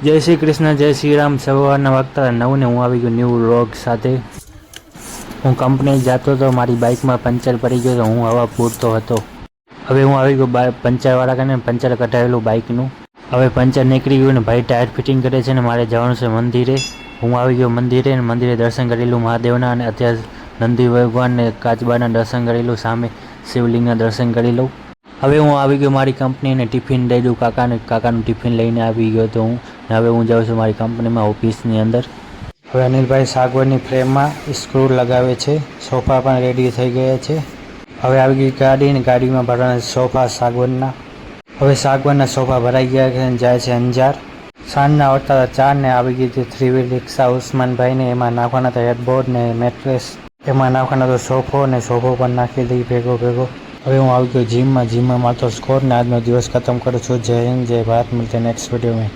જય શ્રી કૃષ્ણ, જય શ્રી રામ. સવારના વાગતા 9 ને હું આવી ગયો ન્યૂ વ્લોગ સાથે. હું કંપની જતો હતો, મારી બાઇકમાં પંચર પડી ગયો તો હું હવા પૂરતો હતો. હવે હું આવી ગયો પંચરવાળા કને, પંચર કઢાવેલું બાઇકનું. હવે પંચર નીકળી ગયું ને ભાઈ ટાયર ફિટિંગ કરે છે ને મારે જવાનું છે મંદિરે. હું આવી ગયો મંદિરે ને મંદિરે દર્શન કરેલું મહાદેવના, અને અત્યારે નંદી ભગવાન ને કાચબાના દર્શન કરેલું, સામે શિવલિંગના દર્શન કરી લઉં. હવે હું આવી ગયો મારી કંપનીને ટિફિન દઈ દઉં કાકાનું ટિફિન લઈને આવી ગયો તો હું. હવે હું જાઉં છું મારી કંપનીમાં, ઓફિસની અંદર. હવે અનિલભાઈ સાગવડની ફ્રેમમાં સ્ક્રૂ લગાવે છે. સોફા પણ રેડી થઈ ગયા છે. હવે આવી ગઈ ગાડી ને ગાડીમાં ભરવાના સોફા સાગવડના. હવે સાગવડના સોફા ભરાઈ ગયા છે અને જાય છે અંજાર. સાંજના આવતા 4 ને આવી ગઈ હતી 3 વ્હીલ રિક્ષા ઉસ્માનભાઈને. એમાં નાખવાના હતા હેડબોર્ડ ને મેટ્રેસ, એમાં નાખવાનો હતો સોફો ને સોફો પણ નાખી દઈ ભેગો. હવે હું આવી ગયો જીમમાં મારતો સ્કોર ને આજનો દિવસ ખતમ કરું છું. જય હિન્દ, જય ભારત. મળते नेक्स्ट वीडियो में.